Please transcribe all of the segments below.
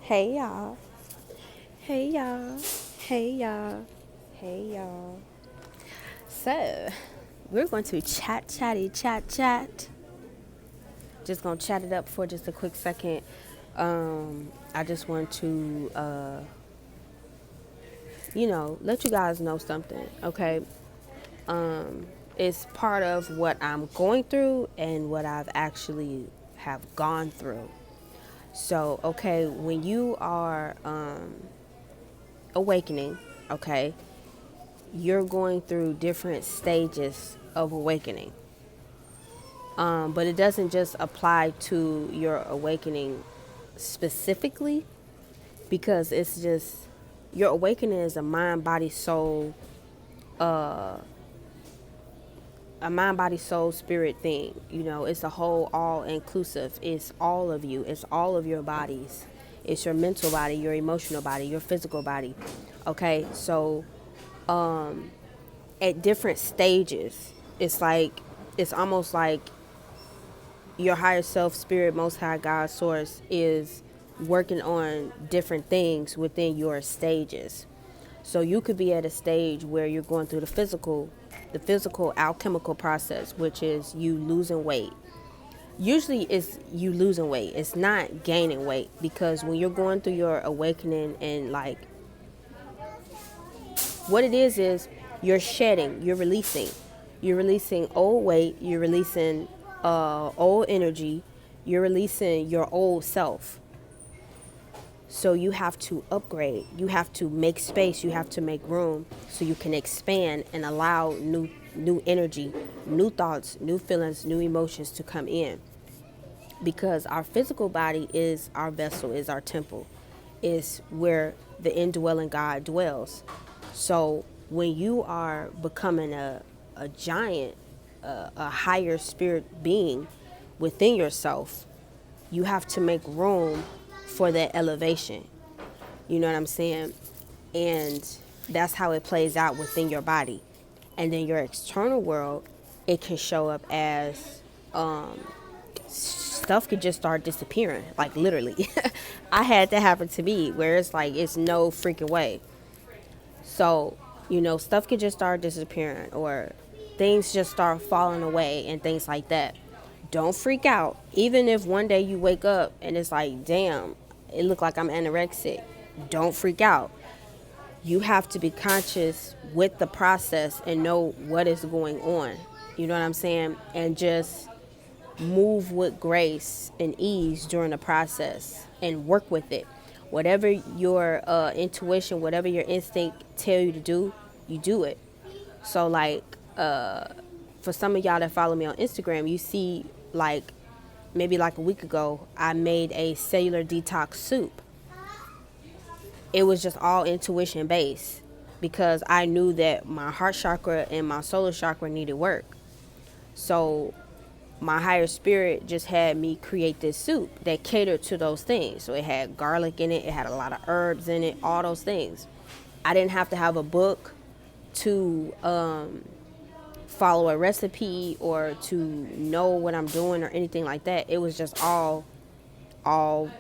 Hey y'all. Hey y'all. Hey y'all. Hey y'all. So, we're going to chat. Just going to chat it up for just a quick second. I just want to, let you guys know something, okay? It's part of what I'm going through and what I've actually have gone through. So, okay, when you are awakening, okay, you're going through different stages of awakening. But it doesn't just apply to your awakening specifically, because it's just your awakening is a mind, body, soul, spirit thing. It's a whole, all inclusive. It's all of you. It's all of your bodies. It's your mental body, your emotional body, your physical body. Okay, so at different stages, it's almost like your higher self, spirit, most high, God, source is working on different things within your stages. So you could be at a stage where you're going through the physical alchemical process, which is you losing weight. Usually it's you losing weight. It's not gaining weight, because when you're going through your awakening, and like what it is you're shedding, you're releasing old weight, you're releasing old energy, you're releasing your old self. So you have to upgrade, you have to make space, you have to make room so you can expand and allow new energy, new thoughts, new feelings, new emotions to come in. Because our physical body is our vessel, is our temple, is where the indwelling God dwells. So when you are becoming a giant, a higher spirit being within yourself, you have to make room for that elevation. You know what I'm saying? And that's how it plays out within your body. And then your external world, it can show up as stuff could just start disappearing, like literally. I had that happen to me, where it's like it's no freaking way. So, stuff could just start disappearing, or things just start falling away and things like that. Don't freak out. Even if one day you wake up and it's like, damn, it looked like I'm anorexic. Don't freak out. You have to be conscious with the process and know what is going on. You know what I'm saying? And just move with grace and ease during the process and work with it. Whatever your intuition, whatever your instinct tell you to do, you do it. So like for some of y'all that follow me on Instagram, you see like maybe like a week ago, I made a cellular detox soup. It was just all intuition based, because I knew that my heart chakra and my solar chakra needed work. So my higher spirit just had me create this soup that catered to those things. So it had garlic in it, it had a lot of herbs in it, all those things. I didn't have to have a book to follow a recipe or to know what I'm doing or anything like that. It was just all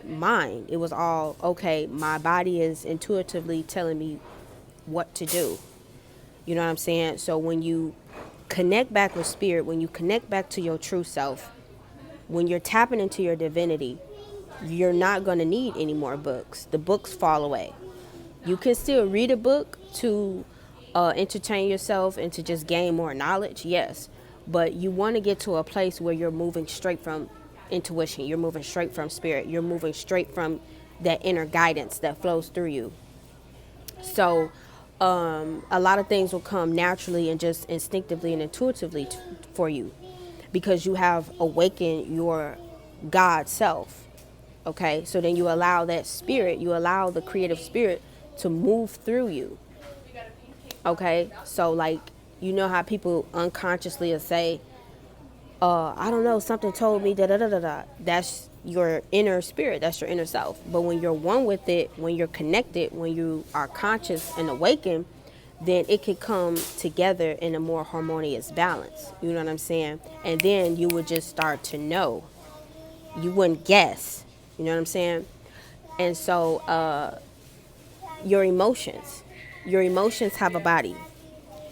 mine. It was all okay. My body is intuitively telling me what to do. You know what I'm saying? So when you connect back with spirit, when you connect back to your true self, when you're tapping into your divinity, you're not going to need any more books. The books fall away. You can still read a book to entertain yourself and to just gain more knowledge, yes. But you want to get to a place where you're moving straight from intuition. You're moving straight from spirit. You're moving straight from that inner guidance that flows through you. So a lot of things will come naturally and just instinctively and intuitively for you, because you have awakened your God self. Okay, so then you allow that spirit, you allow the creative spirit to move through you. Okay, so like, how people unconsciously will say, I don't know, something told me da da da da da. That's your inner spirit, that's your inner self. But when you're one with it, when you're connected, when you are conscious and awakened, then it can come together in a more harmonious balance. You know what I'm saying? And then you would just start to know. You wouldn't guess. You know what I'm saying? And so your emotions have a body.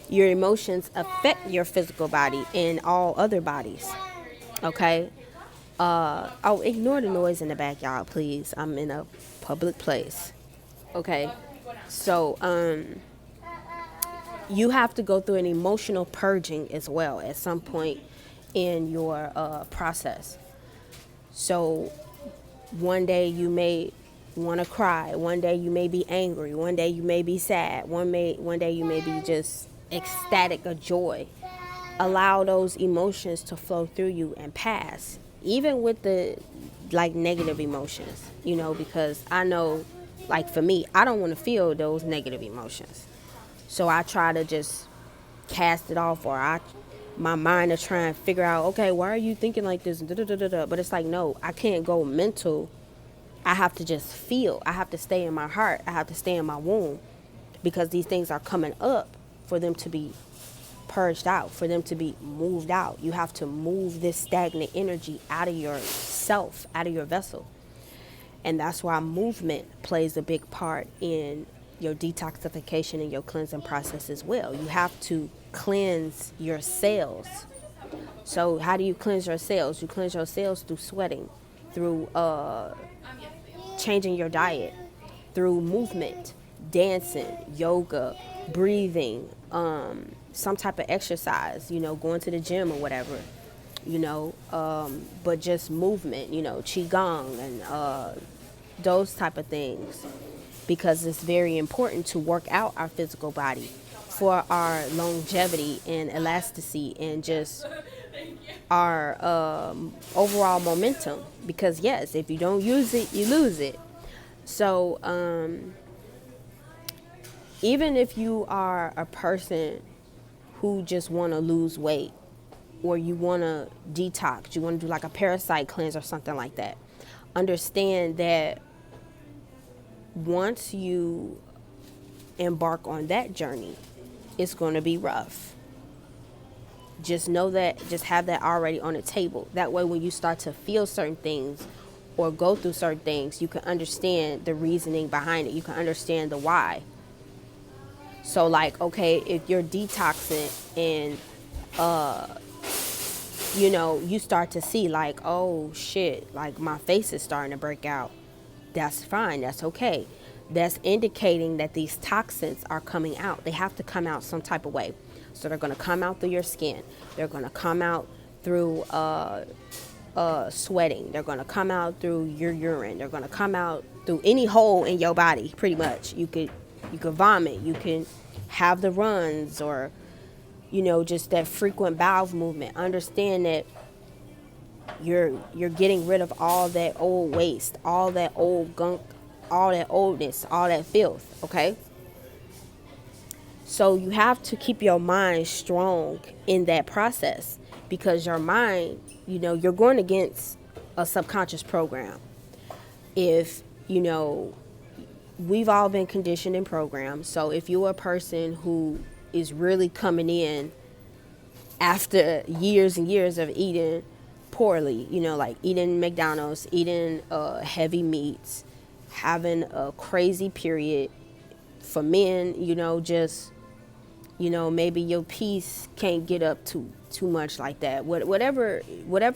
Your emotions affect your physical body and all other bodies. Okay. Oh, ignore the noise in the back, y'all, please. I'm in a public place. Okay. So you have to go through an emotional purging as well at some point in your process. So one day you may want to cry, one day you may be angry, one day you may be sad, one day you may be just ecstatic of joy. Allow those emotions to flow through you and pass, even with the like negative emotions, because I know, like for me, I don't want to feel those negative emotions. So I try to just cast it off, or my mind to try and figure out, okay, why are you thinking like this? But it's like, no, I can't go mental. I have to just feel. I have to stay in my heart. I have to stay in my womb, because these things are coming up for them to be purged out, for them to be moved out. You have to move this stagnant energy out of yourself, out of your vessel. And that's why movement plays a big part in your detoxification and your cleansing process as well. You have to cleanse your cells. So how do you cleanse your cells? You cleanse your cells through sweating, through changing your diet, through movement, dancing, yoga, breathing, some type of exercise, going to the gym or whatever, but just movement, qigong and those type of things, because it's very important to work out our physical body for our longevity and elasticity and just our overall momentum. Because yes, if you don't use it, you lose it. So even if you are a person who just want to lose weight, or you want to detox, you want to do like a parasite cleanse or something like that, understand that once you embark on that journey, it's going to be rough. Just know that, just have that already on the table. That way, when you start to feel certain things or go through certain things, you can understand the reasoning behind it. You can understand the why. So like, okay, if you're detoxing and, you start to see like, oh shit, like my face is starting to break out. That's fine. That's okay. That's indicating that these toxins are coming out. They have to come out some type of way. So they're going to come out through your skin. They're going to come out through sweating. They're going to come out through your urine. They're going to come out through any hole in your body, pretty much. You could vomit. You can have the runs, or, just that frequent bowel movement. Understand that you're getting rid of all that old waste, all that old gunk, all that oldness, all that filth, okay? So you have to keep your mind strong in that process, because your mind, you're going against a subconscious program. If, we've all been conditioned and programmed. So if you're a person who is really coming in after years and years of eating poorly, like eating McDonald's, eating heavy meats, having a crazy period, for men, just, maybe your piece can't get up too much like that. Whatever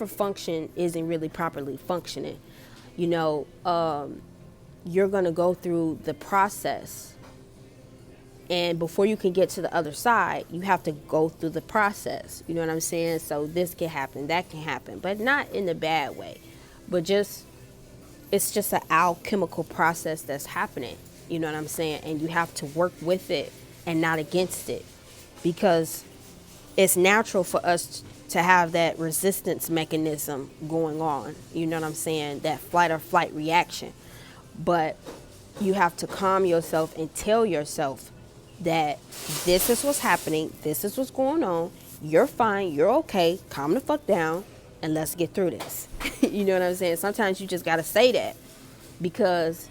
function isn't really properly functioning, you're going to go through the process. And before you can get to the other side, you have to go through the process. You know what I'm saying? So this can happen, that can happen, but not in a bad way. But it's just an alchemical process that's happening. You know what I'm saying? And you have to work with it and not against it, because it's natural for us to have that resistance mechanism going on. You know what I'm saying? That flight or flight reaction. But you have to calm yourself and tell yourself that this is what's happening. This is what's going on. You're fine. You're okay. Calm the fuck down and let's get through this. You know what I'm saying? Sometimes you just got to say that, because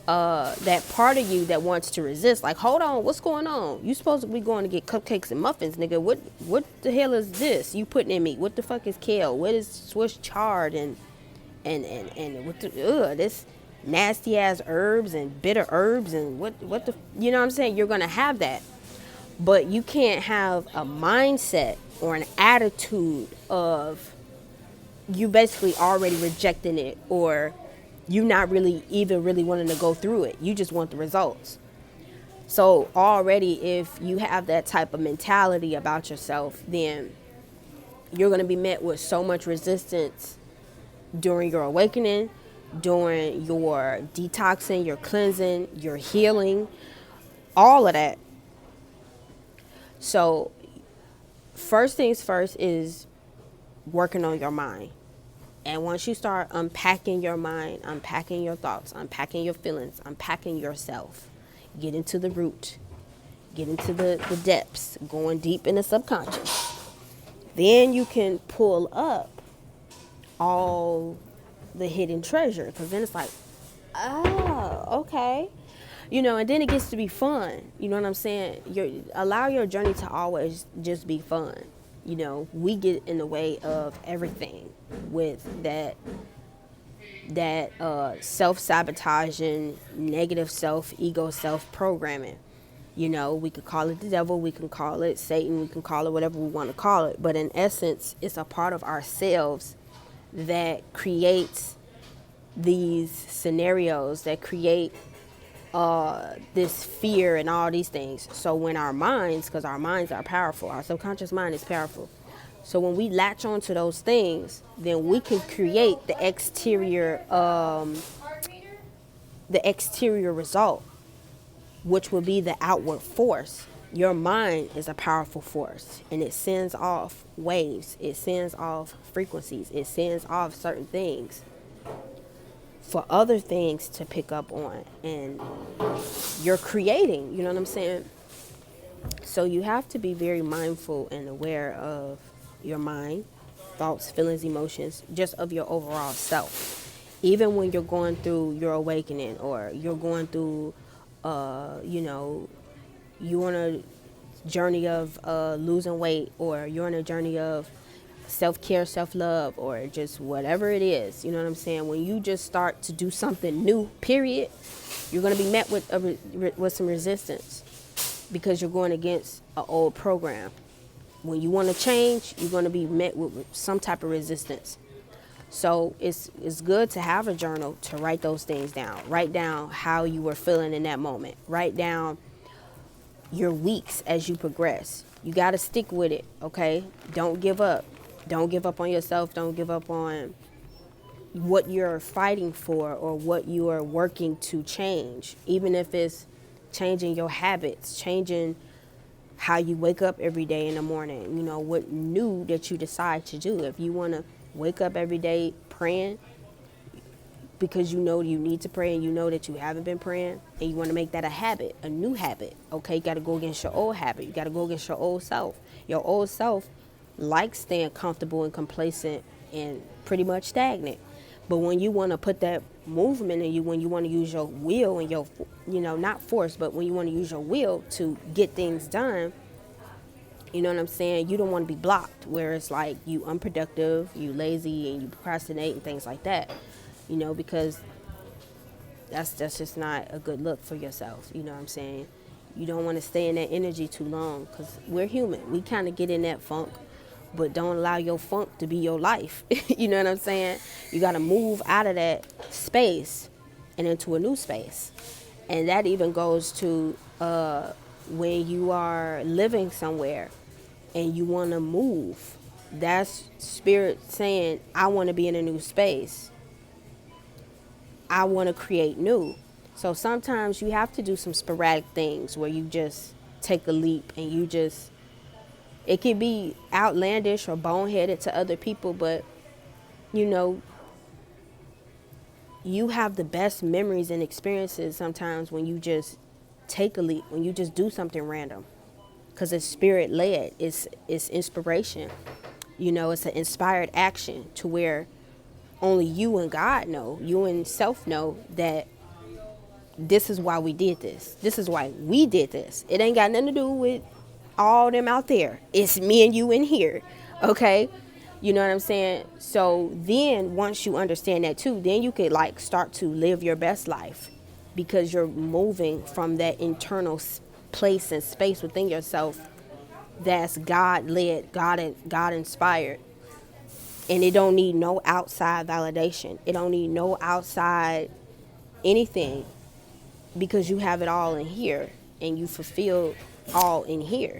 that part of you that wants to resist, like, hold on, what's going on? You supposed to be going to get cupcakes and muffins, nigga. What the hell is this you putting in me? What the fuck is kale? What is Swiss chard and what the this? nasty ass herbs and bitter herbs and what the, you know what I'm saying? You're going to have that. But you can't have a mindset or an attitude of you basically already rejecting it, or you not really even really wanting to go through it. You just want the results. So already, if you have that type of mentality about yourself, then you're going to be met with so much resistance during your awakening, during your detoxing, your cleansing, your healing, all of that. So first things first is working on your mind. And once you start unpacking your mind, unpacking your thoughts, unpacking your feelings, unpacking yourself, get into the root, get into the depths, going deep in the subconscious, then you can pull up all the hidden treasure. Because then it's like, oh, okay. You know, and then it gets to be fun. You know what I'm saying? Allow your journey to always just be fun. You know, we get in the way of everything with that self-sabotaging, negative ego self-programming. You know, we could call it the devil, we can call it Satan, we can call it whatever we want to call it. But in essence, it's a part of ourselves that creates these scenarios, that create this fear and all these things. So when our minds, because our minds are powerful, our subconscious mind is powerful. So when we latch onto those things, then we can create the exterior result, which will be the outward force. Your mind is a powerful force, and it sends off waves, it sends off frequencies, it sends off certain things for other things to pick up on, and you're creating, you know what I'm saying? So you have to be very mindful and aware of your mind, thoughts, feelings, emotions, just of your overall self. Even when you're going through your awakening, or you're going through, you on a journey of losing weight, or you're on a journey of self-care, self-love, or just whatever it is, you know what I'm saying? When you just start to do something new, period, you're going to be met with with some resistance, because you're going against an old program. When you want to change, you're going to be met with some type of resistance. So it's good to have a journal to write those things down. Write down how you were feeling in that moment. Write down your weeks as you progress. You got to stick with it, okay? Don't give up. Don't give up on yourself. Don't give up on what you're fighting for or what you are working to change. Even if it's changing your habits, changing how you wake up every day in the morning. You know, what new that you decide to do. If you want to wake up every day praying because you know you need to pray and you know that you haven't been praying, and you want to make that a habit, a new habit, okay? You got to go against your old habit. You got to go against your old self. Your old self likes staying comfortable and complacent and pretty much stagnant. But when you want to put that movement in you, when you want to use your will and your, not force, but when you want to use your will to get things done, you know what I'm saying? You don't want to be blocked, where it's like you unproductive, you lazy, and you procrastinate and things like that, because that's just not a good look for yourself. You know what I'm saying? You don't want to stay in that energy too long, because we're human. We kind of get in that funk, but don't allow your funk to be your life. You know what I'm saying? You got to move out of that space and into a new space. And that even goes to when you are living somewhere and you want to move. That's spirit saying, I want to be in a new space. I want to create new. So sometimes you have to do some sporadic things where you just take a leap and it can be outlandish or boneheaded to other people, but you have the best memories and experiences sometimes when you just take a leap, when you just do something random, because it's spirit led, it's inspiration, it's an inspired action to where only you and God know, you and self know that this is why we did this. This is why we did this. It ain't got nothing to do with all them out there. It's me and you in here, okay? You know what I'm saying? So then once you understand that too, then you could like start to live your best life, because you're moving from that internal place and space within yourself that's God led, God inspired. And it don't need no outside validation. It don't need no outside anything, because you have it all in here and you fulfill all in here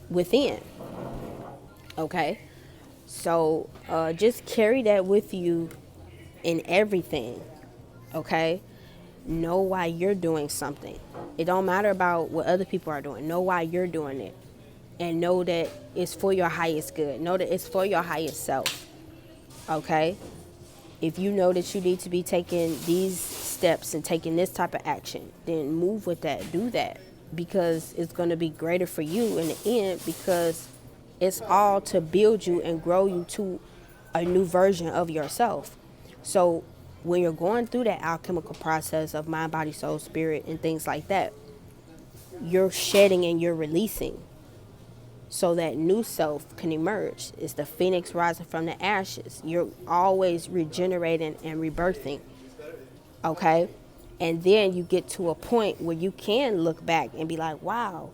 within. Okay? So just carry that with you in everything. Okay? Know why you're doing something. It don't matter about what other people are doing. Know why you're doing it. And know that it's for your highest good. Know that it's for your highest self. Okay? If you know that you need to be taking these steps and taking this type of action, then move with that. Do that, because it's going to be greater for you in the end, because it's all to build you and grow you to a new version of yourself. So when you're going through that alchemical process of mind, body, soul, spirit, and things like that, you're shedding and you're releasing, so that new self can emerge. It's the phoenix rising from the ashes. You're always regenerating and rebirthing. Okay? And then you get to a point where you can look back and be like, wow,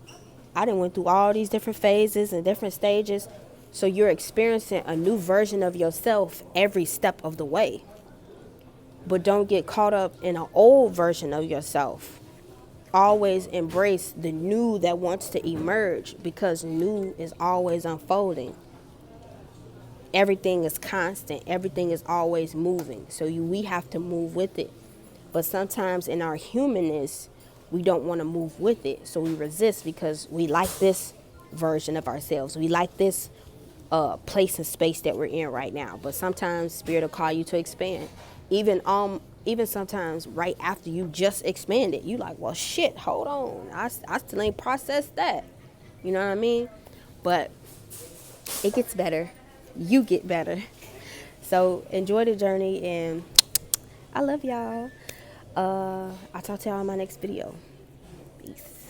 I done went through all these different phases and different stages. So you're experiencing a new version of yourself every step of the way. But don't get caught up in an old version of yourself. Always embrace the new that wants to emerge, because new is always unfolding. Everything is constant. Everything is always moving. So we have to move with it. But sometimes in our humanness, we don't want to move with it. So we resist, because we like this version of ourselves. We like this place and space that we're in right now. But sometimes Spirit will call you to expand. Even sometimes right after you just expanded, you like, well, shit, hold on. I still ain't processed that. You know what I mean? But it gets better. You get better. So enjoy the journey, and I love y'all. I'll talk to y'all in my next video. Peace.